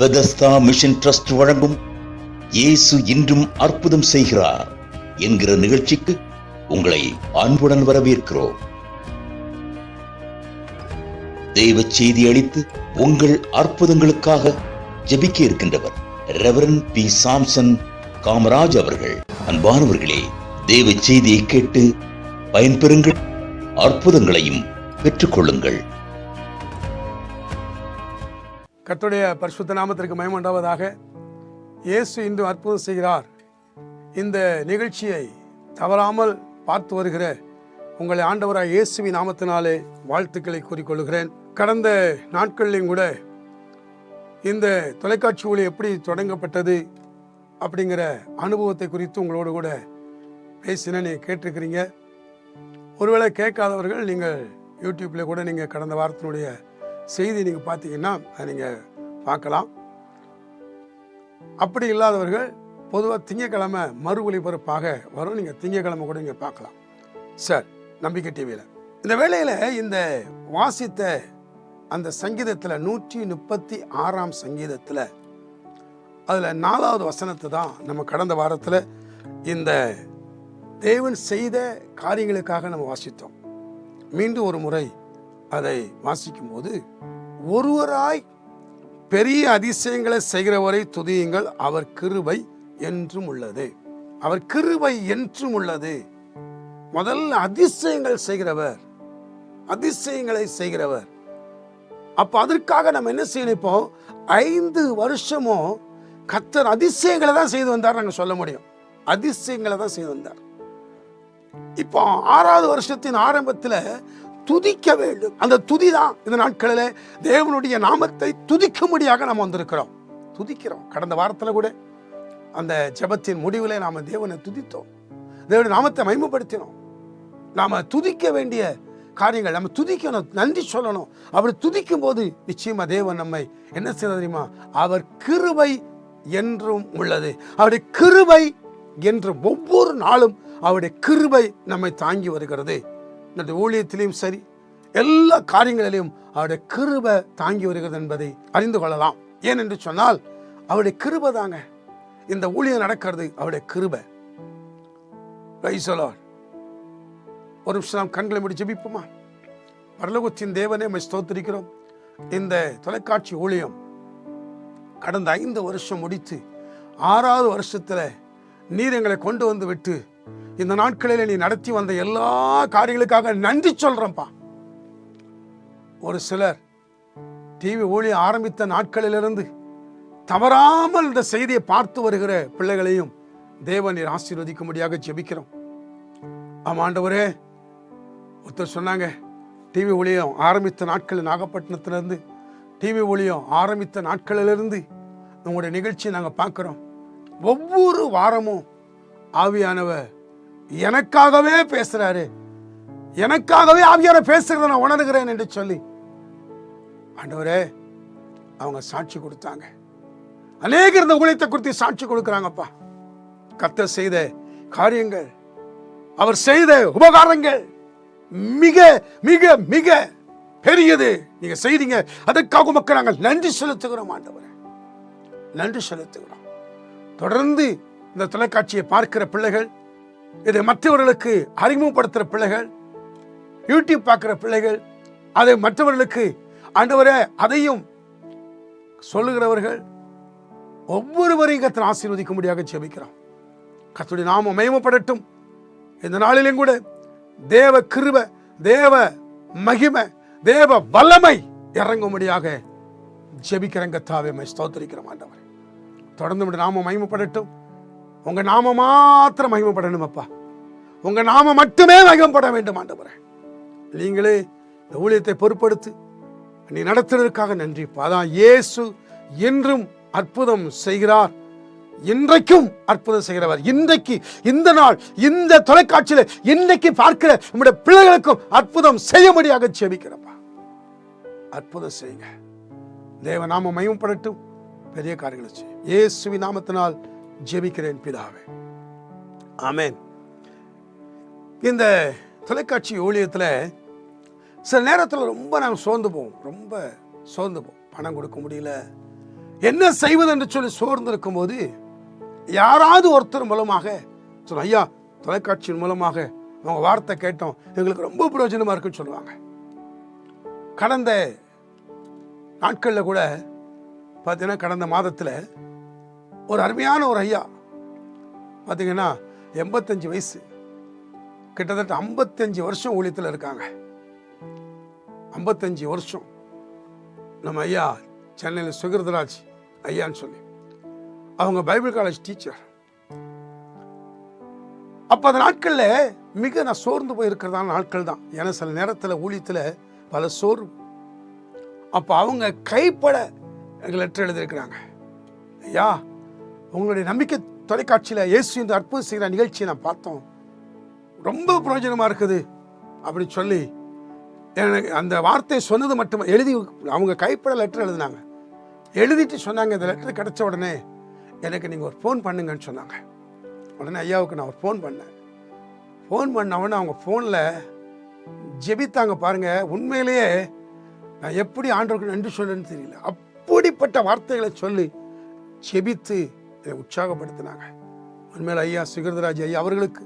Bethesda mission trust வழங்கும் இயேசு இன்றும் அற்புதம் செய்கிறார் என்கிற நிகழ்ச்சிக்கு உங்களை அன்புடன் வரவேற்கிறோம். தெய்வ செய்தி அளித்து உங்கள் அற்புதங்களுக்காக ஜெபிக்க இருக்கின்றவர் ரெவரண்ட் பி. சாம்சன் காமராஜ் அவர்கள். அன்பானவர்களே, தெய்வ செய்தியை கேட்டு பயன்பெறுங்கள், அற்புதங்களையும் பெற்றுக்கொள்ளுங்கள். கர்த்தருடைய பரிசுத்த நாமத்திற்கு மகிமை உண்டாவதாக. இயேசு இன்று அற்புதம் செய்கிறார். இந்த நிகழ்ச்சியை தவறாமல் பார்த்து வருகிற உங்களை ஆண்டவராய் இயேசுவின் நாமத்தினாலே வாழ்த்துக்களை கூறிக்கொள்கிறேன். கடந்த நாட்களிலும் கூட இந்த தொலைக்காட்சி ஒளி எப்படி தொடங்கப்பட்டது அப்படிங்கிற அனுபவத்தை குறித்து உங்களோடு கூட பேசின நீங்கள் கேட்டிருக்கிறீங்க. ஒருவேளை கேட்காதவர்கள் நீங்கள் யூடியூப்பில் கூட நீங்கள் கடந்த வாரத்தினுடைய செய்தி நீங்கள் பார்த்தீங்கன்னா அதை நீங்கள் பார்க்கலாம். அப்படி இல்லாதவர்கள் பொதுவாக திங்கக்கிழமை மறு ஒளிபரப்பாக வரும், நீங்கள் திங்கக்கிழமை கூட நீங்கள் பார்க்கலாம். சார், நம்பிக்கை டிவியில் இந்த வேளையில் இந்த வாசித்த அந்த சங்கீதத்தில் 136ஆம் சங்கீதத்தில் அதில் 4வது வசனத்தை தான் நம்ம கடந்த வாரத்தில் இந்த தேவன் செய்த காரியங்களுக்காக நம்ம வாசித்தோம். மீண்டும் ஒரு முறை அதை வாசிக்கும் போது, ஒருவராய் பெரிய அதிசயங்களை செய்கிறவரை துதியுங்கள், அவர் கிருபை என்றும் உள்ளது. அவர் கிருபை என்றும் உள்ளது. முதல்ல அதிசயங்கள் செய்கிறவர், அதிசயங்களை செய்கிறவர். அப்ப அதற்காக நம்ம என்ன செய்யணும்? இப்போ 5 வருஷமும் கர்த்தர் அதிசயங்களை தான் செய்து வந்தார். நாங்கள் சொல்ல முடியும், அதிசயங்களை தான் செய்து வந்தார். இப்போ 6வது வருஷத்தின் ஆரம்பத்தில் துதிக்க வேண்டும். அந்த துதி தான் இந்த நாட்களில் தேவனுடைய நாமத்தை துதிக்கும்படியாக நாம் வந்திருக்கிறோம், துதிக்கிறோம். கடந்த வாரத்தில் கூட அந்த ஜெபத்தின் முடிவில் நாம் தேவனை துதித்தோம், தேவனுடைய நாமத்தை மகிமைப்படுத்தினோம். நாம துதிக்க வேண்டிய காரியங்கள், நம்ம துதிக்கணும், நன்றி சொல்லணும். அப்படி துதிக்கும் போது நிச்சயமா தேவன் நம்மை என்ன செய்ய தெரியுமா? அவர் கிருபை என்றும் உள்ளது. அவருடைய கிருபை என்று ஒவ்வொரு நாளும் அவருடைய கிருபை நம்மை தாங்கி வருகிறது. இந்த ஊழியத்திலையும் சரி, எல்லா காரியங்களிலும் அவருடைய கிருபை தாங்கி வருகிறது என்பதை அறிந்து கொள்ளலாம். ஏன் என்று சொன்னால், அவருடைய கிருபை தாங்க இந்த ஊழியம் நடக்கிறது, அவருடைய கிருபை. Price the Lord. ஒரு நிமிஷம் நாம் கண்களை மூடி ஜெபிப்போமா? பரலோகத்தின் தேவனே, உம்மை ஸ்தோத்திரிக்கிறோம். இந்த தொலைக்காட்சி ஊழியம் கடந்த 5 வருஷம் முடித்து 6வது வருஷத்துல நீர் எங்களை கொண்டு வந்து விட்டு இந்த நாட்களில் நீ நடத்தி வந்த எல்லா காரியங்களுக்காக நன்றி சொல்றேன்ப்பா. ஒரு சிலர் டிவி ஊழியம் ஆரம்பித்த நாட்களிலிருந்து தவறாமல் இந்த செய்தியை பார்த்து வருகிற பிள்ளைகளையும் தேவன் நீர் ஆசீர்வதிக்கும்படியாக ஜெபிக்கிறோம். ஆமா ஆண்டவரே, ஒருத்தர் சொன்னாங்க, டிவி ஊழியம் ஆரம்பித்த நாட்களில் நாகப்பட்டினத்திலிருந்து டிவி ஊழியம் ஆரம்பித்த நாட்களிலிருந்து உங்களுடைய நிகழ்ச்சியை நாங்கள் பார்க்குறோம். ஒவ்வொரு வாரமும் ஆவியானவர் எனக்காகவே பேசுறாரு, எனக்காகவே ஆவியானவர் பேசுறத நான் உணர்கிறேன் என்று சொல்லி ஆண்டவரே அவங்க சாட்சி கொடுத்தாங்க. அநேகர் இந்த ஊழியத்தை குறித்து சாட்சி கொடுக்கிறாங்கப்பா. கர்த்தர் செய்த காரியங்கள், அவர் செய்த உபகாரங்கள் மிக மிக மிக பெரியது. நீங்க செய்தீங்க, அதற்காக மக்கள் நாங்கள் நன்றி செலுத்துகிறோம் ஆண்டவரே, நன்றி செலுத்துகிறோம். தொடர்ந்து இந்த தொலைக்காட்சியை பார்க்கிற பிள்ளைகள், இதை மற்றவர்களுக்கு அறிமுகப்படுத்துகிற பிள்ளைகள், யூடியூப் பார்க்கிற பிள்ளைகள், அதை மற்றவர்களுக்கு ஆண்டவரே அதையும் சொல்லுகிறவர்கள் ஒவ்வொருவரையும் கர்த்தர் ஆசீர்வதிக்கும்படியாக ஜெபிக்கிறோம். கர்த்தருடைய நாமம் மகிமைப்படட்டும். இந்த நாளிலும் கூட தேவ கிருபை, தேவ மகிமை, தேவ வல்லமை இறங்கும்படியாக ஜெபிக்கிறேன். கர்த்தாவே, உம்மை ஸ்தோத்திரிக்கிறோம் ஆண்டவரே. தொடர்ந்து நாமம் மகிமைப்படட்டும். உங்க நாம மாத்திரம் மகிமைப்படணும் அப்பா. உங்க நாம மட்டுமே மகிமைப்பட வேண்டும் ஆண்டவரே. நீங்களே இந்த ஊழியத்தை பொறுப்படுத்தி நீ நடத்துறதுக்காக நன்றிப்பா. அதான் இயேசு என்றும் அற்புதம் செய்கிறார், இன்றைக்கும் அற்புதம் செய்கிறவர். இன்றைக்கு இந்த நாள் இந்த தொலைக்காட்சியில இன்னைக்கு பார்க்கிற நம்முடைய பிள்ளைகளுக்கும் அற்புதம் செய்யும்படியாக ஜெபிக்கிறப்பா. அற்புதம் செய்யுங்க. தேவ நாமம் மகிமைப்படட்டும். பெரிய காரியங்களை செய்யும். இயேசுவின் நாமத்தினால் ஜெபிக்கிறேன் பிதாவே, ஆமென். இந்த தொலைக்காட்சி ஊழியத்தில் சில நேரத்தில் ரொம்ப நாங்கள் சோர்ந்து போவோம், ரொம்ப சோர்ந்து போவோம். பணம் கொடுக்க முடியல, என்ன செய்வது என்று சொல்லி சோர்ந்து இருக்கும் போது யாராவது ஒருத்தர் மூலமாக சொல்ல, ஐயா தொலைக்காட்சியின் மூலமாக அவங்க வார்த்தை கேட்டோம், எங்களுக்கு ரொம்ப பிரயோஜனமா இருக்குன்னு சொல்லுவாங்க. கடந்த நாட்களில் கூட பார்த்தீங்கன்னா, கடந்த மாதத்தில் ஒரு அருமையான ஒரு ஐயா பார்த்தீங்கன்னா 85 வயசு, கிட்டத்தட்ட 55 வருஷம் ஊழியத்தில் இருக்காங்க. 55 வருஷம். நம்ம ஐயா சென்னையில் சுகிர்தராஜ் ஐயான்னு சொல்லி, அவங்க பைபிள் காலேஜ் டீச்சர். அப்போ அந்த நாட்களில் மிக நான் சோர்ந்து போயிருக்கிறதான நாட்கள் தான். ஏன்னா சில நேரத்தில் ஊழியத்தில் பல சோர்வு. அப்போ அவங்க கைப்பட எங்கள் லெட்டர் எழுதியிருக்கிறாங்க. ஐயா, உங்களுடைய நம்பிக்கை தொலைக்காட்சியில் இயேசு இந்த அற்புதம் செய்கிற நிகழ்ச்சியை நான் பார்த்தோம், ரொம்ப பிரயோஜனமாக இருக்குது அப்படி சொல்லி எனக்கு அந்த வார்த்தையை சொன்னது மட்டும் எழுதி அவங்க கைப்பட லெட்டர் எழுதினாங்க. எழுதிட்டு சொன்னாங்க, இந்த லெட்டர் கிடைச்ச உடனே எனக்கு நீங்கள் ஒரு ஃபோன் பண்ணுங்கன்னு சொன்னாங்க. உடனே ஐயாவுக்கு நான் ஒரு ஃபோன் பண்ணேன். ஃபோன் பண்ணவொடனே அவங்க ஃபோனில் ஜெபித்தாங்க பாருங்க. உண்மையிலேயே நான் எப்படி ஆண்டவருக்கு நன்றி சொல்லுன்னு தெரியல, அப்படிப்பட்ட வார்த்தைகளை சொல்லி ஜெபித்து என்னை உற்சாகப்படுத்தினாங்க. உண்மையில் ஐயா சுகிர்தராஜ் ஐயா அவர்களுக்கு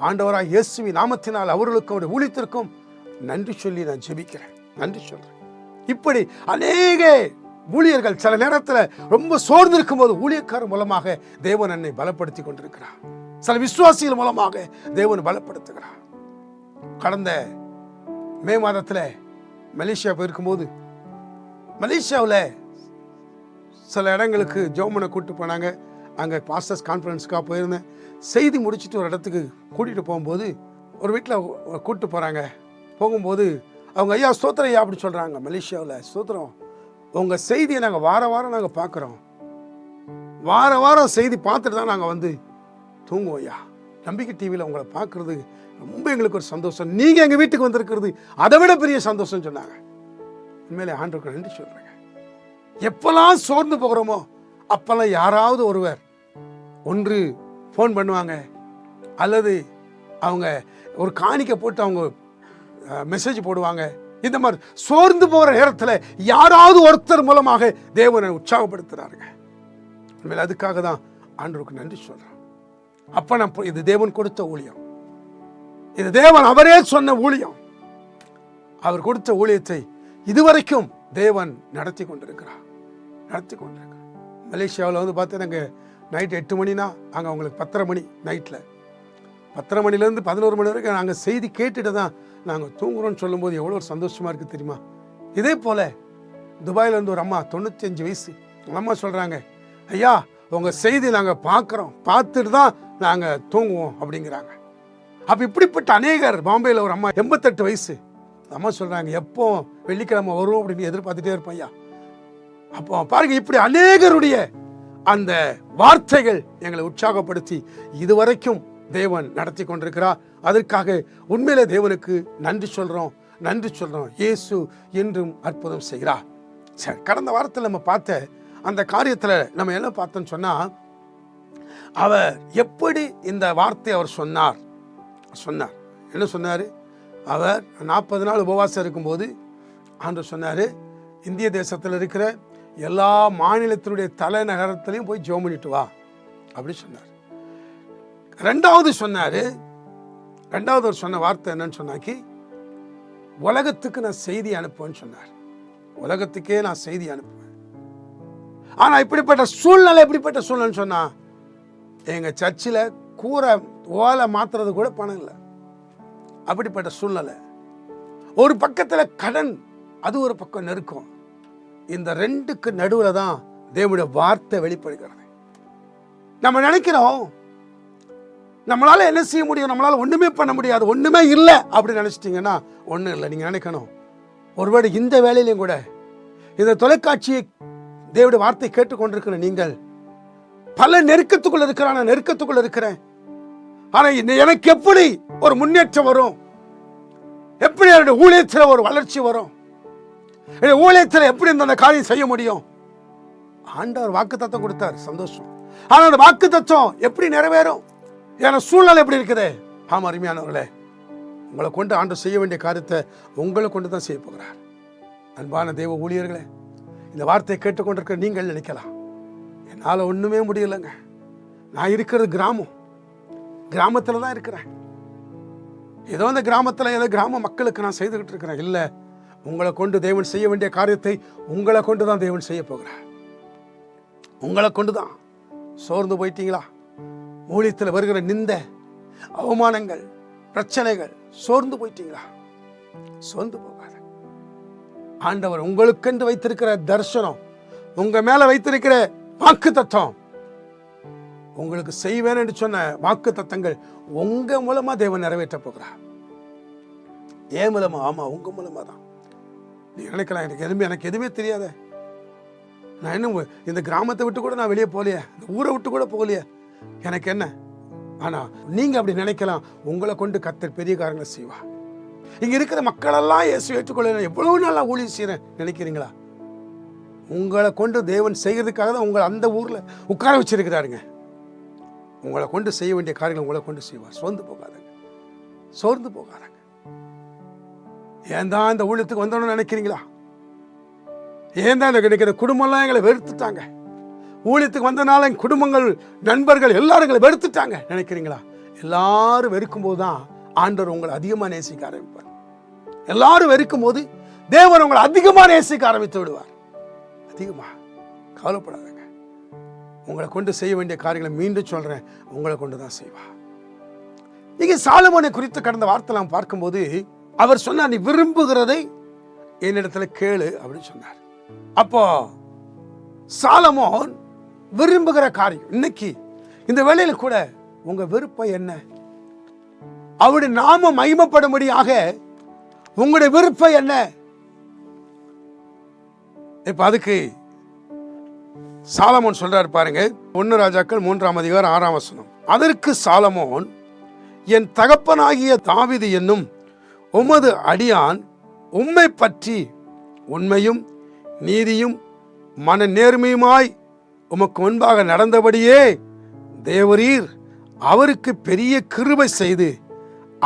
ஆண்டவராக இயேசுவின் நாமத்தினால் அவர்களுக்கும் அவருடைய ஊழியத்திற்கும் நன்றி சொல்லி நான் ஜெபிக்கிறேன், நன்றி சொல்றேன். இப்படி அநேக ஊழியர்கள் சில நேரத்தில் ரொம்ப சோர்ந்து இருக்கும் போது ஊழியக்காரர் மூலமாக தேவன் என்னை பலப்படுத்தி கொண்டிருக்கிறார். சில விசுவாசிகள் மூலமாக தேவன் பலப்படுத்துகிறார். கடந்த மே மாதத்தில் மலேசியா போயிருக்கும்போது, மலேசியாவில் சில இடங்களுக்கு ஜோமனை கூப்பிட்டு போனாங்க. அங்கே பாஸ்டர்ஸ் கான்ஃபரன்ஸுக்காக போயிருந்தேன். செய்தி முடிச்சுட்டு ஒரு இடத்துக்கு கூட்டிகிட்டு போகும்போது ஒரு வீட்டில் கூப்பிட்டு போகிறாங்க. போகும்போது அவங்க ஐயா ஸ்தோத்திரம் ஐயா அப்படி சொல்கிறாங்க. மலேசியாவில் ஸ்தோத்திரம், உங்கள் செய்தியை நாங்கள் வார வாரம் நாங்கள் பார்க்குறோம், வார வாரம் செய்தி பார்த்துட்டு தான் நாங்கள் வந்து தூங்குவோம் ஐயா. நம்பிக்கை டிவியில் உங்களை பார்க்குறது ரொம்ப எங்களுக்கு ஒரு சந்தோஷம், நீங்கள் எங்கள் வீட்டுக்கு வந்திருக்கிறது அதை விட பெரிய சந்தோஷம் சொன்னாங்க. உண்மையிலே ஆண்டவருக்கு நன்றி சொல்கிறேங்க. எப்பெல்லாம் சோர்ந்து போகிறோமோ அப்பெல்லாம் யாராவது ஒருவர் ஒன்று ஃபோன் பண்ணுவாங்க, அல்லது அவங்க ஒரு காணிக்கை போட்டு அவங்க மெசேஜ் போடுவாங்க. இந்த மாதிரி சோர்ந்து போகிற நேரத்தில் யாராவது ஒருத்தர் மூலமாக தேவனை உற்சாகப்படுத்துறாருங்க. உண்மையில் அதுக்காக தான் ஆண்டவருக்கு நன்றி சொல்கிறேன். அப்போ நான் இது தேவன் கொடுத்த ஊழியம், இது தேவன் அவரே சொன்ன ஊழியம். அவர் கொடுத்த ஊழியத்தை இதுவரைக்கும் தேவன் நடத்தி கொண்டிருக்கிறார். மலேசியாவில் வந்து பார்த்தீங்கன்னா நைட் 8 மணினா அங்கே அவங்களுக்கு 10:30 மணி, நைட்டில் 10:30 மணிலேருந்து 11 மணி வரைக்கும் நாங்கள் செய்தி கேட்டுட்டு தான் நாங்கள் தூங்குறோன்னு சொல்லும்போது எவ்வளோ ஒரு சந்தோஷமாக இருக்குது தெரியுமா. இதே போல் துபாயிலேருந்து ஒரு அம்மா 95 வயசு அம்மா சொல்கிறாங்க, ஐயா உங்கள் செய்தி நாங்கள் பார்க்குறோம், பார்த்துட்டு தான் நாங்கள் தூங்குவோம் அப்படிங்கிறாங்க. அப்போ இப்படிப்பட்ட அநேகர், பாம்பேயில் ஒரு அம்மா 88 வயசு அம்மா சொல்கிறாங்க, எப்போ வெள்ளிக்கிழமை வரும் அப்படின்னு எதிர்பார்த்துட்டே இருப்போம் ஐயா. அப்போ பாருங்க, இப்படி அநேகருடைய அந்த வார்த்தைகள் எங்களை உற்சாகப்படுத்தி இதுவரைக்கும் தேவன் நடத்தி கொண்டிருக்கிறார். அதற்காக உண்மையிலே தேவனுக்கு நன்றி சொல்கிறோம். இயேசு என்றும் அற்புதம் செய்கிறார். சரி, கடந்த வாரத்தில் நம்ம பார்த்த அந்த காரியத்தில் நம்ம என்ன பார்த்தோன்னு சொன்னால், அவர் எப்படி இந்த வார்த்தையை அவர் சொன்னார். என்ன சொன்னார்? அவர் 40 நாள் உபவாசம் இருக்கும்போது ஆண்டவர் சொன்னார், இந்திய தேசத்தில் இருக்கிற எல்லா மாநிலத்தினுடைய தலைநகரத்திலையும் போய் ஜெபம் பண்ணிட்டு வா அப்படி சொன்னார். ரெண்டாவது அவர் சொன்ன வார்த்தை என்னன்னு சொன்னாக்கி, உலகத்துக்கு நான் செய்தி அனுப்புவேன்னு சொன்னார். உலகத்துக்கே நான் செய்தி அனுப்புவேன். ஆனா எப்படிப்பட்ட சூழ்நிலை சொன்னா, எங்க சர்ச்சில் கூரை ஓலை மாத்துறது கூட பணம் இல்லை. அப்படிப்பட்ட சூழ்நிலை. ஒரு பக்கத்துல கடன், அது ஒரு பக்கம் நெருக்கம். இந்த ரெண்டுக்கு நடுவில் தான் தேவனுடைய வார்த்தை வெளிப்படுகிறது. நம்ம நினைக்கிறோம் நம்மளால என்ன செய்ய முடியும், நம்மளால ஒண்ணுமே பண்ண முடியாது, ஒண்ணுமே இல்லை அப்படி நினைச்சிட்டீங்கன்னா ஒண்ணும் இல்லை. நீங்க நினைக்கணும், ஒருவேளை இந்த வேலையிலையும் கூட இந்த தொலைக்காட்சியை தேவனுடைய வார்த்தை கேட்டுக்கொண்டிருக்கிற நீங்கள் பல நெருக்கத்துக்குள்ள இருக்கிறேன், ஆனா எனக்கு எப்படி ஒரு முன்னேற்றம் வரும், எப்படி என்னுடைய ஊழியத்தில் ஒரு வளர்ச்சி வரும், என்னுடைய ஊழியத்தில் எப்படி இந்த காரியம் செய்ய முடியும்? ஆண்டவர் வாக்குத்தத்தம் கொடுத்தார், சந்தோஷம். ஆனா அந்த வாக்குத்தத்தம் எப்படி நிறைவேறும், ஏன்னா சூழ்நிலை எப்படி இருக்குது? ஆமா அருமையானவர்களே, உங்களை கொண்டு ஆண்டவர் செய்ய வேண்டிய காரியத்தை உங்களை கொண்டு தான் செய்ய போகிறார். அன்பான தேவ ஊழியர்களே, இந்த வார்த்தையை கேட்டுக்கொண்டிருக்கிற நீங்கள் நினைக்கலாம், என்னால் ஒன்றுமே முடியலைங்க, நான் இருக்கிறது கிராமத்தில் தான் இருக்கிறேன், ஏதோ அந்த கிராமத்தில் ஏதோ கிராம மக்களுக்கு நான் செய்துக்கிட்டு இருக்கிறேன். இல்லை, உங்களை கொண்டு தேவன் செய்ய வேண்டிய காரியத்தை உங்களை கொண்டு தான் தேவன் செய்ய போகிறார். உங்களை கொண்டு தான். சோர்ந்து போயிட்டீங்களா? ஊழியத்தில் வருகிற நிந்த, அவமானங்கள், பிரச்சனைகள், சோர்ந்து போயிட்டீங்களா? சோர்ந்து போகாத. ஆண்டவர் உங்களுக்கென்று வைத்திருக்கிற தரிசனம், உங்க மேல வைத்திருக்கிற வாக்கு தத்துவம், உங்களுக்கு செய்வேன் என்று சொன்ன வாக்கு தத்தங்கள் உங்க மூலமா தேவன் நிறைவேற்ற போகிறார். ஏன் மூலமா? ஆமா, உங்க மூலமா தான். நீ நினைக்கலாம், எனக்கு எதுவுமே தெரியாத, நான் இன்னும் இந்த கிராமத்தை விட்டு கூட நான் வெளியே போகலையே, இந்த ஊரை விட்டு கூட போகலையே, எனக்கு என்ன? ஆனா நீங்க அப்படி நினைக்கலாம். உங்களை கொண்டு கர்த்தர் பெரிய காரியங்களை செய்வா. இங்க இருக்கிற மக்களெல்லாம் இயேசு ஏற்றுக்கொள்ள எவ்வளவு நாளா ஊழியம் செய்யறேன் நினைக்கிறீங்களா? உங்களை கொண்டு தேவன் செய்யறதுக்காக தான் உங்களை அந்த ஊர்ல உட்கார வச்சிருக்கிறாருங்க. உங்களை கொண்டு செய்ய வேண்டிய காரியங்களை உங்களை கொண்டு செய்வார். சோர்ந்து போகாதங்க. ஏன் தான் இந்த ஊழியத்துக்கு வந்தோன்னு நினைக்கிறீங்களா? ஏன் தான் கிடைக்கிற குடும்பம்லாம் எங்களை வெறுத்துட்டாங்க, ஊழியத்துக்கு வந்தனால என் குடும்பங்கள், நண்பர்கள் எல்லாரும் எங்களை வெறுத்துட்டாங்க நினைக்கிறீங்களா? எல்லாரும் வெறுக்கும் போதுதான் ஆண்டவர் உங்களை அதிகமா நேசிக்க ஆரம்பிப்பார். எல்லாரும் வெறுக்கும் போது தேவன் உங்களை அதிகமா நேசிக்க ஆரம்பித்து விடுவார். அதிகமா. கவலைப்படாதங்க. உங்களை கொண்டு செய்ய வேண்டிய காரியங்களை மீண்டும் சொல்றேன், உங்களை கொண்டு தான் செய்வா. நீங்க சாலமோனை குறித்து கடந்த வார்த்தை நாம் பார்க்கும்போது அவர் சொன்னார், நீ விரும்புகிறதை என்னிடத்துல கேளு அப்படின்னு சொன்னார். அப்போ சாலமோன் விரும்புகிற காரியம், இன்னைக்கு இந்த வேளையில கூட உங்க விருப்பம் என்ன? அவருடைய நாம மகிமைப்படும்படியாக உங்களுடைய விருப்பம் என்ன? இப்ப அதுக்கு சாலமோன் சொல்றாரு பாருங்க, 1 ராஜாக்கள் 3ஆம் அதிகாரம் 6ஆம் வசனம். அதற்கு சாலமோன், என் தகப்பனாகிய தாவீது என்னும் உமது அடியான் உம்மை பற்றி உண்மையும் நீதியும் மன நேர்மையுமாய் உமக்கு முன்பாக நடந்தபடியே தேவரீர் அவருக்கு பெரிய கிருபை செய்து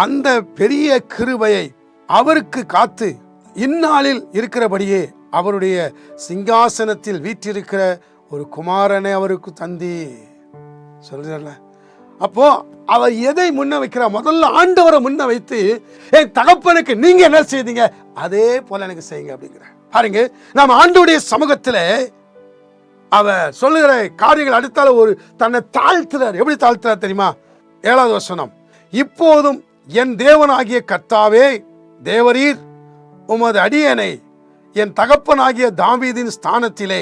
அந்த பெரிய கிருபையை அவருக்கு காத்து இந்நாளில் இருக்கிறபடியே அவருடைய சிங்காசனத்தில் வீற்றிருக்கிற ஒரு குமாரனை அவருக்கு தந்தி சொல்றல. அப்போ அவர் எதை முன்ன வைக்கிறார்? முதல்ல ஆண்டவரை முன்ன வைத்து, என் தகப்பனுக்கு நீங்க என்ன செய்தீங்க அதே போல எனக்கு செய்யுங்க அப்படிங்கிற பாருங்க. நாம் ஆண்டவருடைய சமூகத்தில் அவர் சொல்லுகிற காரியங்கள் அடுத்தால ஒரு தன்னை தாழ்த்துறார். எப்படி தாழ்த்துறார் தெரியுமா? 7வது வசனம். இப்போதும் என் தேவனாகிய கர்த்தாவே, தேவரீர் உமது அடியேனை என் தகப்பனாகிய தாவீதின் ஸ்தானத்திலே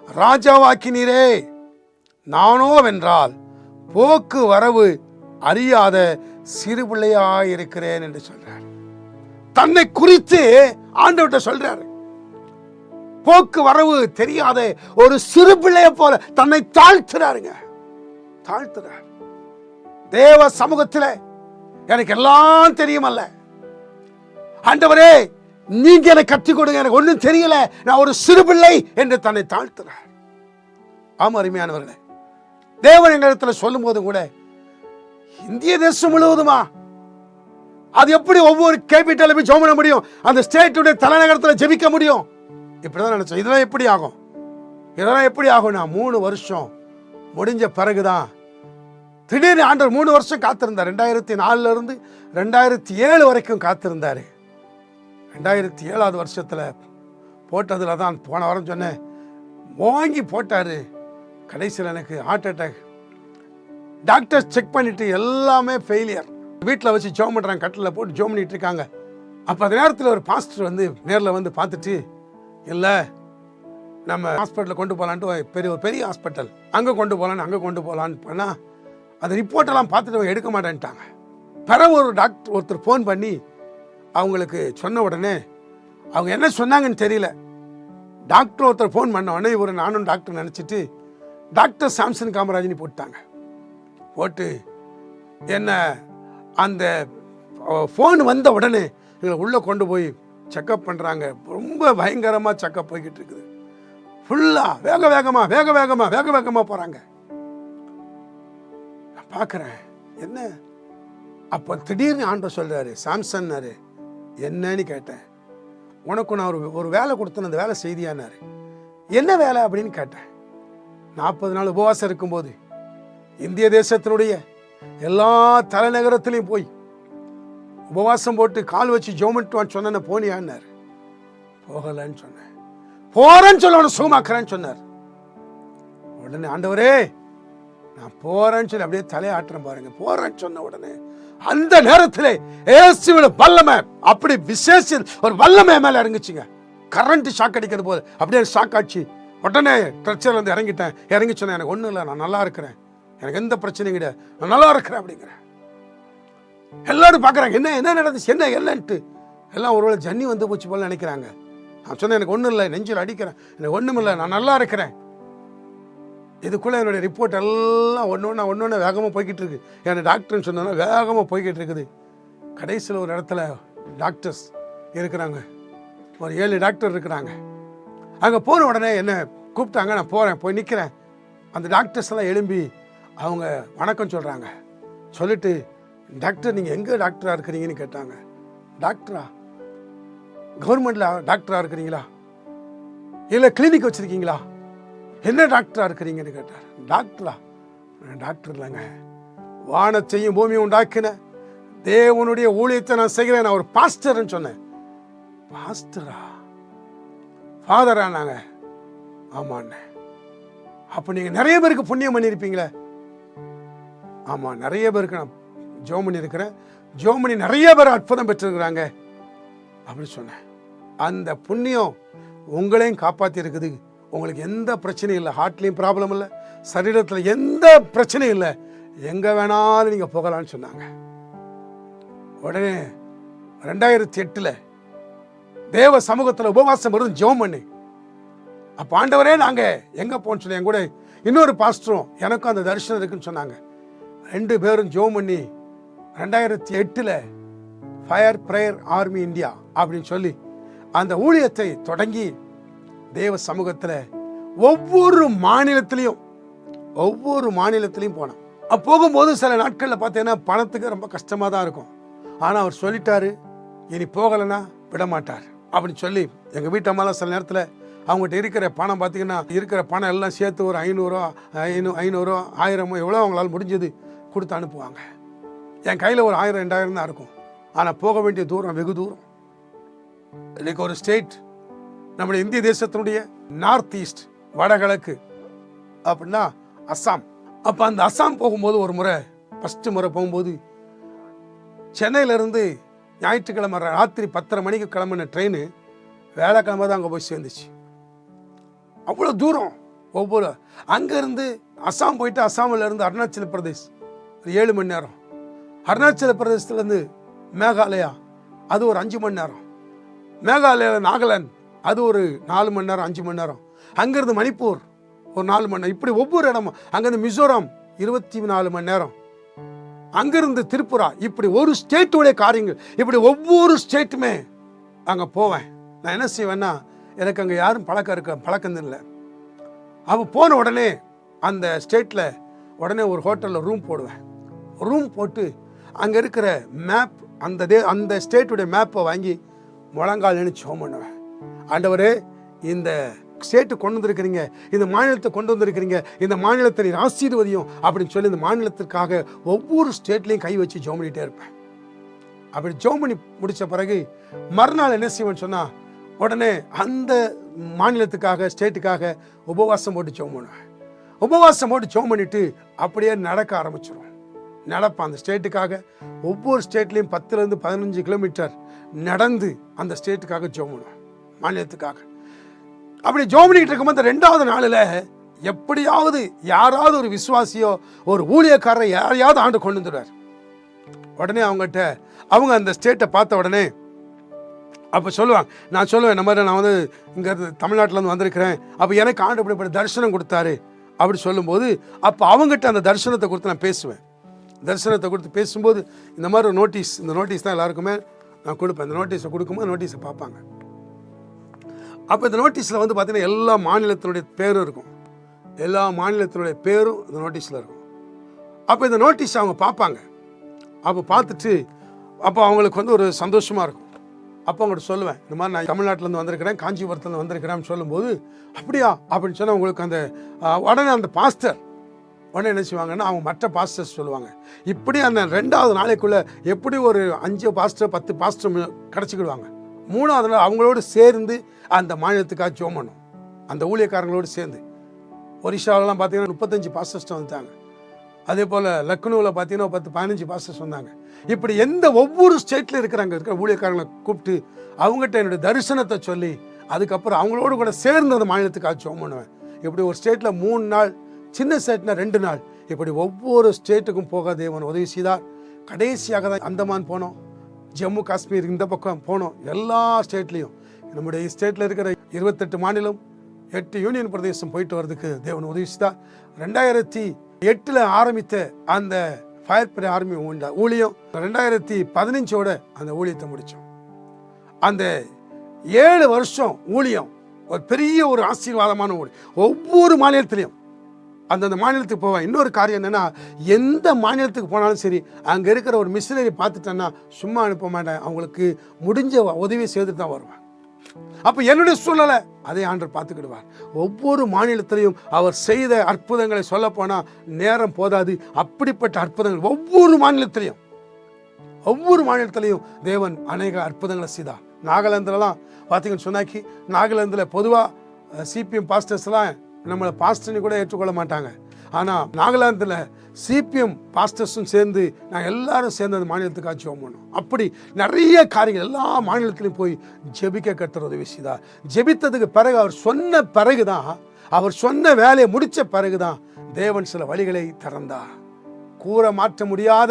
ராஜாவாக்கினீரே. நானோ வென்றால் போக்கு வரவு அறியாத சிறு பிள்ளையாயிருக்கிறேன் என்று சொல்றார். தன்னை குறித்து ஆண்டவர்கிட்ட சொல்றாரு. போக்கு வரவு தெரியாத ஒரு சிறு பிள்ளைய போல தன்னை தாழ்த்துறாருங்க. தாழ்த்துறார். தேவ சமூகத்தில் எனக்கு எல்லாம் தெரியுமல்ல ஆண்டவரே, நீங்க எனக்கு கற்றுக் கொடுங்க, எனக்கு ஒன்றும் தெரியல, நான் ஒரு சிறு பிள்ளை என்று தன்னை தாழ்த்துறார். ஆமா அருமையானவர்களே, தேவன் எங்களிடத்தில் சொல்லும் போது கூட இந்திய தேசம் முழுவதுமா அது எப்படி ஒவ்வொரு கேபிட்டல போய் ஜெபம் பண்ண முடியும்? அந்த ஸ்டேட்டுடைய தலைநகரத்தில் ஜெபிக்க முடியும்? இப்படிதான் நினைச்சோம். இதெல்லாம் எப்படி ஆகும்? இதெல்லாம் எப்படி ஆகும்னா 3 வருஷம் முடிஞ்ச பிறகுதான் திடீர்னு ஆண்டவர் 3 வருஷம் காத்திருந்தார். 2004 இருந்து 2007 வரைக்கும் காத்திருந்தாரு. 2007வது வருஷத்துல போட்டதுல தான் போன வாரம் சொன்னேன், வாங்கி போட்டாரு. கடைசியில் எனக்கு ஹார்ட் அட்டாக். டாக்டர் செக் பண்ணிட்டு எல்லாமே ஃபெயிலியர். வீட்டில் வச்சு ஜோம் பண்ணுறாங்க, கட்டில் போட்டு ஜோம் பண்ணிட்டு இருக்காங்க. அப்போ அந்த நேரத்தில் ஒரு பாஸ்டர் வந்து நேரில் வந்து பார்த்துட்டு, இல்லை நம்ம ஹாஸ்பிட்டலில் கொண்டு போகலான்ட்டு ஒரு பெரிய ஹாஸ்பிட்டல் அங்கே கொண்டு போகலான்னு பண்ணால் அந்த ரிப்போர்ட்டெல்லாம் பார்த்துட்டு அவங்க எடுக்க மாட்டேன்ட்டாங்க. பிறகு ஒரு டாக்டர் ஒருத்தர் ஃபோன் பண்ணி அவங்களுக்கு சொன்ன உடனே அவங்க என்ன சொன்னாங்கன்னு தெரியல. டாக்டர் ஒருத்தர் ஃபோன் பண்ண உடனே இவர் நானும் டாக்டர் நினச்சிட்டு டாக்டர் சாம்சன் காமராஜ்னு போட்டாங்க. போட்டு என்ன அந்த ஃபோன் வந்த உடனே எங்களை உள்ளே கொண்டு போய் செக்கப் பண்ணுறாங்க. ரொம்ப பயங்கரமாக செக்கப் போய்கிட்டு இருக்குது. ஃபுல்லாக வேக வேகமாக போகிறாங்க. நான் பார்க்குறேன் என்ன. அப்போ திடீர்னு ஆண்டவர் சொல்கிறாரு, சாம்சன்னாரு. என்னன்னு கேட்டேன். உனக்கு நான் ஒரு வேலை கொடுத்தேன், அந்த வேலை செய்தியானாரு. என்ன வேலை அப்படின்னு கேட்டேன். 40 நாள் உபவாசம் இருக்கும்போது இந்திய தேசத்தினுடைய எல்லா தலைநகரத்திலையும் போய் உபவாசம் போட்டு கால் வச்சு ஜோமெண்ட்டுவான்னு சொன்ன போனியான்னாரு. போகலன்னு சொன்னேன். போறேன்னு சொல்ல சுகமாக்குறேன்னு சொன்னார். உடனே ஆண்டவரே நான் போறேன்னு சொல்லி அப்படியே தலையாட்டுறேன் பாருங்க. போறேன்னு சொன்ன உடனே அந்த நேரத்தில் இயேசுவின் வல்லமை அப்படி விசேஷ ஒரு வல்லமை மேல இறங்குச்சுங்க. கரண்ட் ஷாக் அடிக்கிறது போது அப்படியே ஷாக் ஆச்சு. உடனே ட்ரெச்சர்ல இருந்து இறங்கி சொன்னேன், எனக்கு ஒன்றும் இல்லை, நான் நல்லா இருக்கிறேன், எனக்கு எந்த பிரச்சனையும் கிடையாது, நான் நல்லா இருக்கிறேன் அப்படிங்கிறேன். எல்லாரும் பார்க்குறாங்க என்ன என்ன நடந்துச்சு, என்ன இல்லைன்ட்டு. எல்லாம் ஒருவேளை ஜன்னி வந்து போச்சு போல நினைக்கிறாங்க. நான் சொன்னேன், எனக்கு ஒன்றும் இல்லை, நெஞ்சில் அடிக்கிறேன், எனக்கு ஒன்றும் இல்லை, நான் நல்லா இருக்கிறேன். இதுக்குள்ளே என்னுடைய ரிப்போர்ட் எல்லாம் ஒன்று வேகமாக போய்கிட்டு இருக்கு. என்னை டாக்டர்னு சொன்னா வேகமாக போய்கிட்டு இருக்குது. கடைசியில் ஒரு இடத்துல டாக்டர்ஸ் இருக்கிறாங்க, ஒரு 7 டாக்டர் இருக்கிறாங்க. அங்கே போன உடனே என்ன கூப்பிட்டாங்க. நான் போகிறேன், போய் நிற்கிறேன். அந்த டாக்டர்ஸ் எல்லாம் எழும்பி அவங்க வணக்கம் சொல்கிறாங்க. சொல்லிட்டு, டாக்டர் நீங்கள் எங்கே டாக்டராக இருக்கிறீங்கன்னு கேட்டாங்க. டாக்டரா? கவர்மெண்ட்டில் டாக்டராக இருக்கிறீங்களா, இல்லை கிளினிக் வச்சுருக்கீங்களா, என்ன டாக்டராக இருக்கிறீங்கன்னு கேட்டார். டாக்டரா? டாக்டர் இல்லைங்க, வானத்தையும் பூமியும் உண்டாக்கின தேவனுடைய ஊழியத்தை நான் செய்கிறேன், நான் ஒரு பாஸ்டர்ன்னு சொன்னேன். பாஸ்டரா? ஃபாதரா? நாங்க ஆமாண்ணே. அப்போ நீங்கள் நிறைய பேருக்கு புண்ணியம் பண்ணியிருப்பீங்களே. ஆமாம், நிறைய பேருக்கு நான் ஜெபம் பண்ணியிருக்கிறேன், ஜெபம் பண்ணி நிறைய பேர் அற்புதம் பெற்றிருக்கிறாங்க அப்படி சொன்னேன். அந்த புண்ணியம் உங்களையும் காப்பாற்றி இருக்குது. உங்களுக்கு எந்த பிரச்சனையும் இல்லை, ஹார்ட்லேயும் ப்ராப்ளம் இல்லை, சரீரத்தில் எந்த பிரச்சனையும் இல்லை, எங்கே வேணாலும் நீங்கள் போகலான்னு சொன்னாங்க. உடனே 2008 தேவ சமூகத்தில் உபவாசம் இருந்து ஜெபம் பண்ணி, அப்போ ஆண்டவரே நாங்கள் எங்கே போன்னு சொல்லி என் கூட இன்னொரு பாஸ்டரும் எனக்கும் அந்த தரிசனம் இருக்குன்னு சொன்னாங்க. 2 பேரும் ஜெபம் பண்ணி 2008 ஃபயர் பிரேயர் ஆர்மி இந்தியா அப்படின்னு சொல்லி அந்த ஊழியத்தை தொடங்கி தேவ சமூகத்தில் ஒவ்வொரு மாநிலத்திலையும் போனோம். போகும்போது சில நாட்களில் பார்த்தீங்கன்னா பணத்துக்கு ரொம்ப கஷ்டமாக தான் இருக்கும். ஆனால் அவர் சொல்லிட்டாரு, இனி போகலைன்னா விட மாட்டார் அப்படின்னு சொல்லி எங்கள் வீட்டம்மாலாம் சில நேரத்தில் அவங்ககிட்ட இருக்கிற பணம் பார்த்தீங்கன்னா இருக்கிற பணம் எல்லாம் சேர்த்து ஒரு 500 1000 எவ்வளோ அவங்களால முடிஞ்சது கொடுத்து அனுப்புவாங்க. என் கையில் ஒரு 1000 2000 தான் இருக்கும். ஆனால் போக வேண்டிய தூரம் வெகு தூரம். இன்னைக்கு ஒரு ஸ்டேட் நம்முடைய இந்திய தேசத்தினுடைய நார்த் ஈஸ்ட் வடகிழக்கு அப்படின்னா அஸ்ஸாம். அப்போ அந்த அஸ்ஸாம் போகும்போது ஒரு முறை ஃபஸ்ட்டு முறை போகும்போது சென்னையிலேருந்து ஞாயிற்றுக்கிழமை ராத்திரி 10:30 மணிக்கு கிளம்பின ட்ரெயின் வேலைக்கிழமை தான் அங்கே போய் சேர்ந்துச்சு. அவ்வளோ தூரம் ஒவ்வொரு அங்கேருந்து அஸ்ஸாம் போயிட்டு அஸ்ஸாமில் இருந்து அருணாச்சல பிரதேஷ் ஒரு 7 மணி நேரம், அருணாச்சல பிரதேசத்துலேருந்து மேகாலயா அது ஒரு 5 மணி நேரம், மேகாலயாவில் நாகாலாந்து அது ஒரு 4 மணி நேரம் 5 மணி நேரம், அங்கேருந்து மணிப்பூர் ஒரு 4 மணி நேரம், இப்படி ஒவ்வொரு இடமும், அங்கேருந்து மிசோரம் 24 மணி நேரம், அங்கிருந்து திரிபுரா, இப்படி ஒரு ஸ்டேட்டுடைய காரியங்கள், இப்படி ஒவ்வொரு ஸ்டேட்டுமே அங்கே போவேன். நான் என்ன செய்வேன்னா, எனக்கு அங்கே யாரும் பழக்கம் இல்லை. அவன் போன உடனே அந்த ஸ்டேட்டில் உடனே ஒரு ஹோட்டலில் ரூம் போடுவேன். ரூம் போட்டு அங்கே இருக்கிற மேப், அந்த ஸ்டேட்டுடைய மேப்பை வாங்கி முழங்கால் நினைச்சு ஹோம் பண்ணுவேன். ஆண்டவரே, இந்த ஸ்டேட்டு கொண்டு வந்திருக்கிறீங்க, இந்த மாநிலத்தை கொண்டு வந்திருக்கிறீங்க, இந்த மாநிலத்தை நீர் ஆசீர்வதியும் அப்படின்னு சொல்லி இந்த மாநிலத்திற்காக ஒவ்வொரு ஸ்டேட்லையும் கை வச்சு ஜெபம் பண்ணிகிட்டே இருப்பேன். அப்படி ஜெபம் பண்ணி முடித்த பிறகு மறுநாள் என்ன செய்வேன்னு சொன்னால், உடனே அந்த மாநிலத்துக்காக ஸ்டேட்டுக்காக உபவாசம் போட்டு ஜெபம் பண்ணுவேன். உபவாசம் போட்டு ஜெபம் பண்ணிவிட்டு அப்படியே நடக்க ஆரம்பிச்சிடுவோம். நடப்பேன் அந்த ஸ்டேட்டுக்காக. ஒவ்வொரு ஸ்டேட்லேயும் 10 to 15 கிலோமீட்டர் நடந்து அந்த ஸ்டேட்டுக்காக ஜெபம் பண்ணுவேன், மாநிலத்துக்காக. அப்படி ஜெபம் பண்ணிக்கிட்டு இருக்கும்போது 2வது நாளில் எப்படியாவது யாராவது ஒரு விசுவாசியோ ஒரு ஊழியக்காரரை யாரையாவது ஆண்டு கொண்டு வந்துடுவார். உடனே அவங்க அந்த ஸ்டேட்டை பார்த்த உடனே அப்போ சொல்லுவாங்க, நான் சொல்லுவேன், இந்த மாதிரி நான் வந்து இங்கே தமிழ்நாட்டிலேருந்து வந்திருக்கிறேன், அப்போ எனக்கு ஆண்டு இப்படி தரிசனம் கொடுத்தாரு அப்படி சொல்லும்போது, அப்போ அவங்ககிட்ட அந்த தரிசனத்தை கொடுத்து நான் பேசுவேன். தரிசனத்தை கொடுத்து பேசும்போது இந்த மாதிரி ஒரு நோட்டீஸ், இந்த நோட்டீஸ் தான் எல்லாருக்குமே நான் கொடுப்பேன். இந்த நோட்டீஸை கொடுக்கும்போது நோட்டீஸை பார்ப்பாங்க. அப்போ இந்த நோட்டீஸில் வந்து பார்த்தீங்கன்னா எல்லா மாநிலத்தினுடைய பேரும் இருக்கும், எல்லா மாநிலத்தினுடைய பேரும் இந்த நோட்டீஸில் இருக்கும். அப்போ இந்த நோட்டீஸ் அவங்க பார்ப்பாங்க. அப்போ பார்த்துட்டு அப்போ அவங்களுக்கு வந்து ஒரு சந்தோஷமாக இருக்கும். அப்போ அவங்கள்ட்ட சொல்லுவேன், இந்த மாதிரி நான் தமிழ்நாட்டிலேருந்து வந்திருக்கிறேன், காஞ்சிபுரத்துலேருந்து வந்திருக்கிறேன்னு சொல்லும்போது, அப்படியா அப்படின்னு சொன்னால் உங்களுக்கு அந்த உடனே அந்த பாஸ்டர் உடனே என்ன செய்வாங்கன்னா அவங்க மற்ற பாஸ்டர்ஸ் சொல்லுவாங்க. இப்படி அந்த 2வது நாளைக்குள்ளே எப்படி ஒரு 5 பாஸ்டர் 10 பாஸ்டர் கிடச்சிக்கிடுவாங்க. 3வது நாள் அவங்களோடு சேர்ந்து அந்த மாநிலத்துக்காக ஜெபம் பண்ணும். அந்த ஊழியக்காரங்களோடு சேர்ந்து ஒரிஷாவிலாம் பார்த்தீங்கன்னா 35 பாஸ்டர்ஸ் வந்துட்டாங்க. அதே போல் லக்னோவில் பார்த்தீங்கன்னா 10-15 பாஸ்டர்ஸ் வந்தாங்க. இப்படி ஒவ்வொரு ஸ்டேட்டில் இருக்கிற ஊழியக்காரங்களை கூப்பிட்டு அவங்ககிட்ட என்னுடைய தரிசனத்தை சொல்லி அதுக்கப்புறம் அவங்களோடு கூட சேர்ந்து அந்த மாநிலத்துக்காக ஜெபம் பண்ணுவேன். இப்படி ஒரு ஸ்டேட்டில் 3 நாள், சின்ன ஸ்டேட்னா 2 நாள், இப்படி ஒவ்வொரு ஸ்டேட்டுக்கும் போக தேவன் உதவி செய்தார். கடைசியாக தான் அந்தமான் போனோம், ஜம்மு காஷ்மீர் இந்த பக்கம் போனோம். எல்லா ஸ்டேட்லேயும் நம்முடைய ஸ்டேட்டில் இருக்கிற 28 மாநிலம் 8 யூனியன் பிரதேசம் போயிட்டு வர்றதுக்கு தேவன் உதவி செய்தார். 2008 ஆரம்பித்த அந்த ஃபயர் பிரே ஆர்மி ஊழியம் 2015ஓட அந்த ஊழியத்தை முடித்தோம். அந்த 7 வருஷம் ஊழியம் ஒரு பெரிய ஒரு ஆசீர்வாதமான ஊழியம். ஒவ்வொரு மாநிலத்திலையும் அந்தந்த மாநிலத்துக்கு போவேன். இன்னொரு காரியம் என்னென்னா, எந்த மாநிலத்துக்கு போனாலும் சரி, அங்கே இருக்கிற ஒரு மிஷினரி பார்த்துட்டேன்னா சும்மா அனுப்ப மாட்டேன், அவங்களுக்கு முடிஞ்ச உதவி செய்துட்டு தான் வருவேன். அப்போ என்னுடைய சூழ்நிலை அதை ஆண்டவர் பார்த்துக்கிடுவார். ஒவ்வொரு மாநிலத்திலையும் அவர் செய்த அற்புதங்களை சொல்ல போனால் நேரம் போதாது. அப்படிப்பட்ட அற்புதங்கள் ஒவ்வொரு மாநிலத்திலையும் தேவன் அநேக அற்புதங்களை செய்தார். நாகாலாந்துலலாம் பார்த்தீங்கன்னு சொன்னாக்கி, நாகாலாந்தில் பொதுவாக சிபிஎம் பாஸ்டர்ஸ்லாம் நம்மளை பாஸ்டர்னு கூட ஏற்றுக்கொள்ள மாட்டாங்க. ஆனால் நாகாலாந்தில் சிபிஎம் பாஸ்டர்ஸும் சேர்ந்து நாங்கள் எல்லாரும் சேர்ந்து அந்த மாநிலத்துக்காக ஜெபம் பண்ணோம். அப்படி நிறைய காரியங்கள் எல்லா மாநிலத்திலையும் போய் ஜெபிக்க கர்த்தர் உதவி செய்தார். ஜெபித்ததுக்கு பிறகு அவர் சொன்ன வேலையை முடித்த பிறகு தான் தேவன் சில வழிகளை திறந்தார். கூரை மாற்ற முடியாத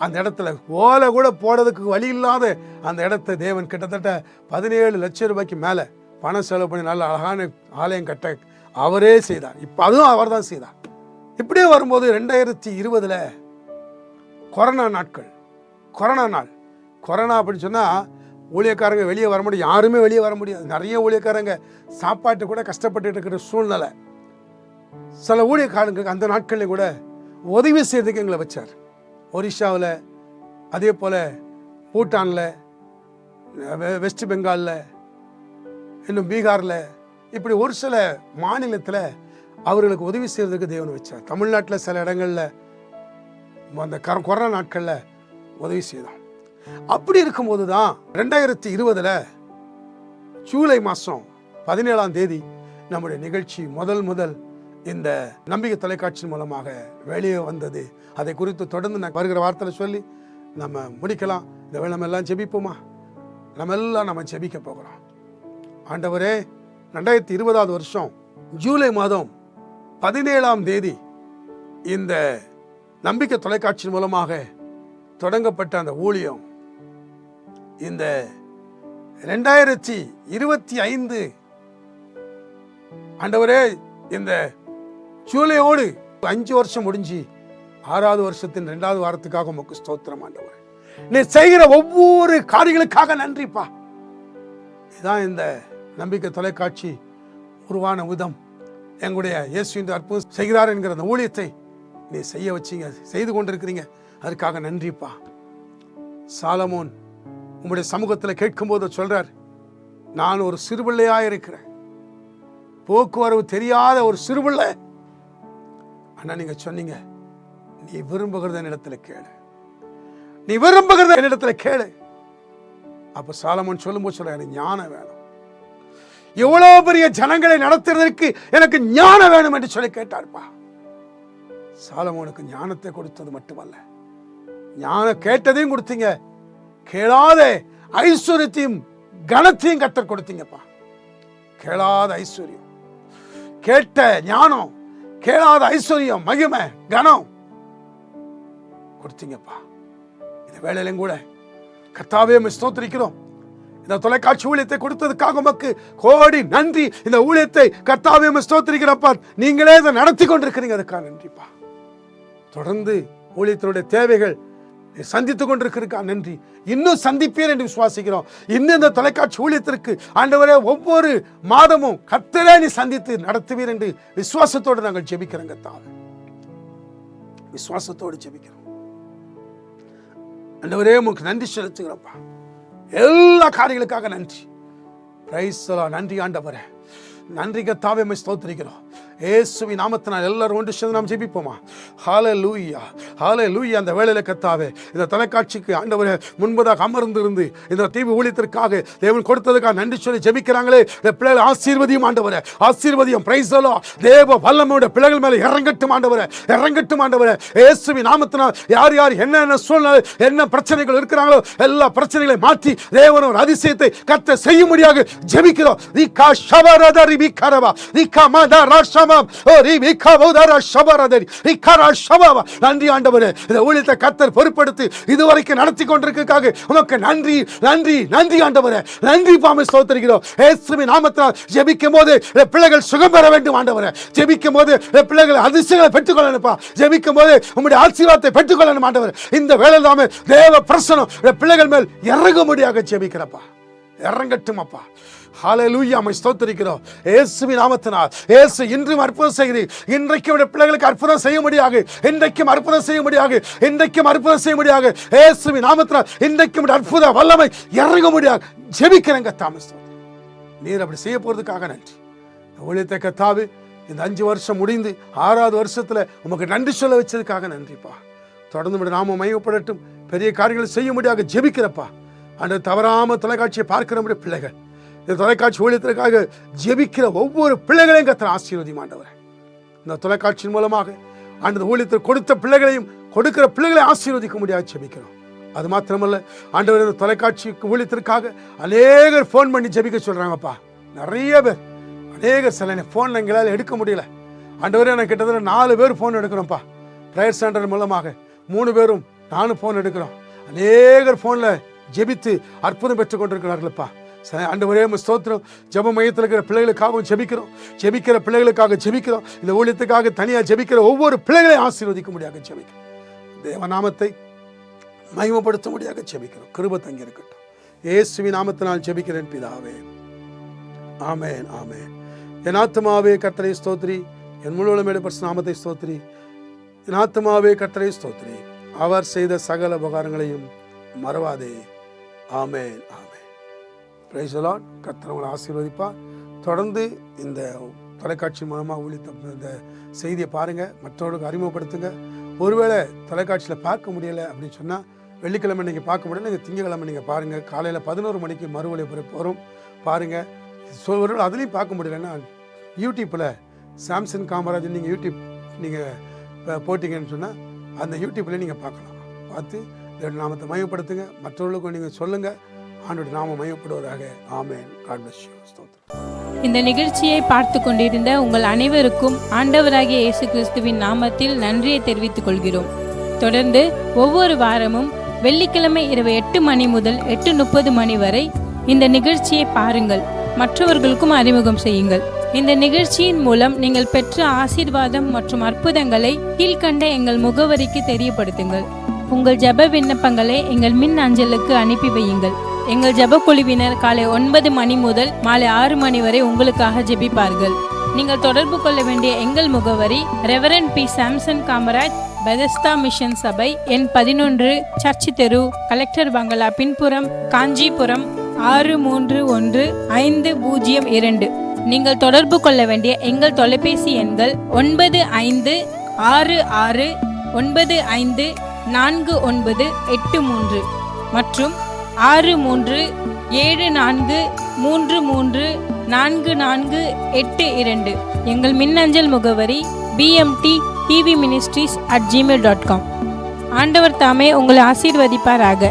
அந்த இடத்துல ஓலை கூட போடுறதுக்கு வழி இல்லாத அந்த இடத்தை தேவன் கிட்டத்தட்ட 17 லட்சம் ரூபாய்க்கு மேலே பணம் செலவு பண்ணி நல்ல அழகான ஆலயம் கட்ட அவரே செய்தார். இப்போ அதுவும் அவர் தான் செய்தார். இப்படியே வரும்போது 2020 கொரோனா நாள். கொரோனா அப்படின்னு சொன்னால் ஊழியக்காரங்க வெளியே வர முடியும், யாருமே வெளியே வர முடியாது. நிறைய ஊழியக்காரங்க சாப்பாட்டு கூட கஷ்டப்பட்டு இருக்கிற சூழ்நிலை. சில ஊழியக்காரங்களுக்கு அந்த நாட்களில் கூட உதவி செய்யறதுக்கு எங்களை வச்சார். ஒரிஷாவில், அதே போல் பூட்டானில், வெஸ்ட் பெங்காலில், இன்னும் பீகாரில், இப்படி ஒரு சில மாநிலத்தில் அவர்களுக்கு உதவி செய்கிறதுக்கு தேவன் வச்சார். தமிழ்நாட்டில் சில இடங்களில் அந்த கொரோனா நாட்களில் உதவி செய்தோம். அப்படி இருக்கும்போது தான் 2020 ஜூலை மாதம் 17 நம்முடைய நிகழ்ச்சி முதல் இந்த நம்பிக்கை தொலைக்காட்சி மூலமாக வெளியே வந்தது. அதை குறித்து தொடர்ந்து நான் வருகிற வார்த்தையில் சொல்லி நம்ம முடிக்கலாம். இந்த வேளை நம்ம எல்லாம் ஜெபிப்போமா? நம்ம ஜெபிக்க போகிறோம். ஆண்டவரே, 2020 வருஷம் ஜூலை மாதம் 17 இந்த நம்பிக்கை தொலைக்காட்சி மூலமாக தொடங்கப்பட்ட அந்த ஊழியம் இந்த 2025 ஆண்டவரே, இந்த ஜூலையோடு 5 வருஷம் முடிஞ்சு 6வது வருஷத்தின் 2வது வாரத்துக்காக உமக்கு ஸ்தோத்திரம் ஆண்டவரே. நீ செய்கிற ஒவ்வொரு காரியங்களுக்காக நன்றிப்பா. இதுதான் இந்த நம்பிக்கை தொலைக்காட்சி உருவான விதம். எங்களுடைய இயேசு அற்புதம் செய்கிறார் என்கிற அந்த ஊழியத்தை நீ செய்ய வச்சிங்க, செய்து கொண்டிருக்கிறீங்க. அதுக்காக நன்றிப்பா. சாலமோன் உங்களுடைய சமூகத்தில் கேட்கும்போது சொல்றார், நான் ஒரு சிறுபிள்ளையாக இருக்கிறேன், போக்குவரவு தெரியாத ஒரு சிறுபிள்ளை. ஆனா நீங்க சொன்னீங்க, நீ விரும்புகிறத என்னிடத்துல கேளு. அப்ப சாலமோன் சொல்லும்போது சொல்ற, எனக்கு ஞானம் வேணும், எவ்வளவு பெரிய ஜனங்களை நடத்துறதற்கு எனக்கு ஞானம் வேணும் என்று சொல்லி கேட்டார்ப்பா. சாலமோனுக்கு ஞானத்தை கொடுத்தது மட்டுமல்ல, ஞானம் கேட்டதையும் கொடுத்தீங்க, கேளாத ஐஸ்வர்யத்தையும் கனத்தையும் கர்த்தர் கொடுத்தீங்கப்பா. கேளாத ஐஸ்வர்யம், கேட்ட ஞானம், கேளாத ஐஸ்வர்யம், மகிமை, கனம் கொடுத்தீங்கப்பா. இந்த வேளையிலும் கூட கர்த்தாவே ஸ்தோத்திரிக்கிறோம். இந்த தொலைக்காட்சி ஊழியத்தை கொடுத்ததுக்காக உமக்கு கோடி நன்றி. இந்த ஊழியத்தை கர்த்தாவே ஸ்தோத்திரிக்கிறப்பா. நீங்களே இதை நடத்தி கொண்டிருக்கிறீங்க, அதுக்காக நன்றிப்பா. தொடர்ந்து ஊழியத்தினுடைய தேவைகள் சந்தித்துக் கொண்டிருக்கிறதுக்கா நன்றி. இன்னும் சந்திப்பீர் என்று விசுவாசிக்கிறோம். இன்னும் இந்த தொலைக்காட்சி ஊழியத்திற்கு ஆண்டவரே ஒவ்வொரு மாதமும் கர்த்தரே நீ சந்தித்து நடத்துவீர் என்று விசுவாசத்தோடு நாங்கள் ஜெபிக்கிறோம். கர்த்தாவே, விசுவாசத்தோடு ஜெபிக்கிறோம். ஆண்டவரே, உமக்கு நன்றி செலுத்துகிறோம்ப்பா. எல்லா காரியங்களுக்காக நன்றி. Price the Lord. நன்றி ஆண்டவரே, நன்றி கர்த்தாவே, உம்மை ஸ்தோத்திரிக்கிறோம். இயேசுவின் நாமத்தினால் எல்லாரும் ஒன்று சேர்ந்து நாம் ஜெபிப்போமா? ஹல்லேலூயா, ஹல்லேலூயா. அந்த வேளையில கர்த்தாவே, இந்த தொலைக்காட்சிக்கு ஆண்டவரே முன்பதாக அமர்ந்திருந்து இந்த டிவி ஊழியத்திற்காக தேவன் கொடுத்ததுக்காக நன்றி சொல்லி ஜெபிக்கிறாங்களே, இந்த பிள்ளைகள் ஆசீர்வதியும் ஆண்டவரே, ஆசீர்வதியும். Price the Lord. தேவ வல்லமையோட பிள்ளைகள் மேலே இறங்கட்டும் ஆண்டவரே, இறங்கட்டும் ஆண்டவரே. இயேசுவின் நாமத்தினால் யார் யார் என்னென்ன சூழ்நிலை என்ன பிரச்சனைகள் இருக்கிறாங்களோ எல்லா பிரச்சனைகளை மாற்றி தேவன் ஒரு அதிசயத்தை கர்த்தர் செய்யும்படியாக ஜெபிக்கிறோம். ரிகா ஷபரத ரிபிகரவா ரிகா மதரா ஷபா ஓ ரிபிகா போதரா ஷபரத ரிகரா ஷபா. நன்றி ஆண்டவரே, இந்த ஊழியத்தை கர்த்தர் பொறுப்படுத்தி இதுவரைக்கும் நடத்தி கொண்டிருக்கிறதுக்காக உமக்கு நன்றி, நன்றி, நன்றி ஆண்டவரே. நன்றி பாமை ஸ்தோத்திரிக்கிறோம். இயேசுவின் நாமத்தினால் ஜெபிக்கும் போது பிள்ளைகள் சுகம் பெற வேண்டும் ஆண்டவரே. ஜெபிக்கும் போது பிள்ளைகள் அதிசயங்களை பெற்றுக்கொள்ளணும்ப்பா. ஜெபிக்கும் போது உம்முடைய ஆசீர்வாதத்தை பெற்றுக்கொள்ளணும் ஆண்டவரே. இந்த வேளையில் தாமே தேவ பிரசன்னம் பிள்ளைகள் மேல் இறங்கும்படியாக ஜெபிக்கிறப்பா. இறங்கட்டும் அப்பா. ஹல்லேலூயா. உம்மை ஸ்தோத்திரிக்கிறோம். இயேசுவின் நாமத்தினால் இயேசு இன்றும் அற்புதம் செய்கிறீர். இன்றைக்கு உடைய பிள்ளைகளுக்கு அற்புதம் செய்யும்படியாக, இன்றைக்கும் அற்புதம் செய்யும்படியாக, இன்றைக்கும் அற்புதம் செய்யும்படியாக இயேசுவின் நாமத்தினால் இன்றைக்கும் அற்புத வல்லமை இறங்கும்படியாக ஜெபிக்கிறேங்க தாமஸ். நீர் அப்படி செய்ய போறதுக்காக நன்றி. ஊழியத்தை கர்த்தாவே, இந்த 5 வருஷம் முடிந்து 6வது வருஷத்துல உமக்கு நன்றி சொல்ல வச்சதுக்காக நன்றிப்பா. தொடர்ந்து நாம மையப்படட்டும், பெரிய காரியங்களை செய்யும்படியாக ஜெபிக்கிறப்பா. அந்த தவறாம தொலைக்காட்சியை பார்க்கிற பிள்ளைகள், இந்த தொலைக்காட்சி ஊழியத்திற்காக ஜெபிக்கிற ஒவ்வொரு பிள்ளைகளையும் கர்த்தர் ஆசீர்வதியும் ஆண்டவரே. இந்த தொலைக்காட்சியின் மூலமாக அந்த ஊழியத்திற்கு கொடுத்த பிள்ளைகளையும் கொடுக்கிற பிள்ளைகளை ஆசீர்வதிக்க முடியாது ஜெபிக்கிறோம். அது மாத்திரமல்ல ஆண்டவர், இந்த தொலைக்காட்சி ஊழியத்திற்காக அநேகர் ஃபோன் பண்ணி ஜெபிக்க சொல்றாங்கப்பா. நிறைய பேர், அநேகர். சில ஃபோன் எங்களால் எடுக்க முடியல ஆண்டவரே. எனக்கு கிட்டத்தட்ட 4 பேர் ஃபோன் எடுக்கிறோம்ப்பா. ப்ரேயர் சென்டர் மூலமாக 3 பேரும் நானும் ஃபோன் எடுக்கிறோம். அநேகர் ஃபோனில் ஜெபித்து அற்புதம் பெற்றுக் கொண்டிருக்கிறார்கள்ப்பா. ஆண்டவரே ஸ்தோத்திரம். ஜெப மையத்தில் இருக்கிற பிள்ளைகளுக்காகவும் ஜெபிக்கிறோம். ஜெபிக்கிற பிள்ளைகளுக்காக ஜெபிக்கிறோம். இந்த ஊழியத்துக்காக தனியாக ஜெபிக்கிற ஒவ்வொரு பிள்ளைகளையும் ஆசீர்வதிக்க முடியாக ஜெபிக்கிறோம். தேவநாமத்தை மகிமைப்படுத்த முடியாக ஜெபிக்கிறோம். கிருபை தங்கி இருக்கட்டும். இயேசுவின் நாமத்தினால் ஜெபிக்கிறேன் பிதாவே, ஆமென், ஆமென். என் ஆத்துமாவே கர்த்தரை ஸ்தோத்திரி, என் முழு உள்ளமே பரிசுத்த நாமத்தை ஸ்தோத்திரி. என் ஆத்துமாவே கர்த்தரை ஸ்தோத்திரி, அவர் செய்த சகல உபகாரங்களையும் மறவாதே. ஆமென், ஆமென். Praise the Lord. கர்த்தர் உங்களை ஆசீர்வதிப்பார். தொடர்ந்து இந்த தொலைக்காட்சி மூலமாக ஊழித்த இந்த செய்தியை பாருங்கள், மற்றவர்களுக்கு அறிமுகப்படுத்துங்க. ஒருவேளை தொலைக்காட்சியில் பார்க்க முடியலை அப்படின்னு சொன்னால் வெள்ளிக்கிழமை நீங்கள் பார்க்க முடியல, நீங்கள் திங்கக்கிழமை நீங்கள் பாருங்கள். காலையில் 11 மணிக்கு மறு ஒளிபரப்பு வரும், பாருங்கள். ஒருவேளை அதுலேயும் பார்க்க முடியலன்னா யூடியூப்பில் சாம்சன் காமராஜ் நீங்கள் யூடியூப் நீங்கள் போட்டிங்கன்னு சொன்னால் அந்த யூடியூப்லேயே நீங்கள் பார்க்கலாம். பார்த்து தேவனுடைய நாமத்தை மகிமைப்படுத்துங்க, மற்றவர்களுக்கும் நீங்கள் சொல்லுங்கள். ஆண்டவருடைய நாமம் மகிமைப்படுவதாக. ஆமென். God bless you. ஸ்தோத்திரம். இந்த நிகழ்ச்சியை பார்த்து கொண்டிருந்த உங்கள் அனைவருக்கும் ஆண்டவராகிய இயேசு கிறிஸ்துவின் நாமத்தில் நன்றியை தெரிவித்துக் கொள்கிறோம். தொடர்ந்து ஒவ்வொரு வாரமும் வெள்ளிக்கிழமை இரவு 8 மணி முதல் 8:30 மணி வரை இந்த நிகழ்ச்சியை பாருங்கள், மற்றவர்களுக்கும் அறிமுகம் செய்யுங்கள். இந்த நிகழ்ச்சியின் மூலம் நீங்கள் பெற்ற ஆசீர்வாதம் மற்றும் அற்புதங்களை கீழ்கண்ட எங்கள் முகவரிக்கு தெரியப்படுத்துங்கள். உங்கள் ஜெப விண்ணப்பங்களை எங்கள் மின் அஞ்சலுக்கு அனுப்பி வையுங்கள். எங்கள் ஜெப குழுவினர் காலை 9 மணி முதல் மாலை 6 மணி வரை உங்களுக்காக ஜெபிப்பார்கள். நீங்கள் தொடர்பு கொள்ள வேண்டிய எங்கள் முகவரி Reverend P. Samson Kamaraj, Bethesda mission சபை, எண் 11, சர்ச் தெரு, கலெக்டர் பங்களா பின்புறம், காஞ்சிபுரம் 631502. நீங்கள் தொடர்பு கொள்ள வேண்டிய எங்கள் தொலைபேசி எண்கள் 9565954983 மற்றும் 6374344482. எங்கள் மின்னஞ்சல் முகவரி bmtttvministries@gmail.com. ஆண்டவர் தாமே உங்களை ஆசீர்வதிப்பாராக.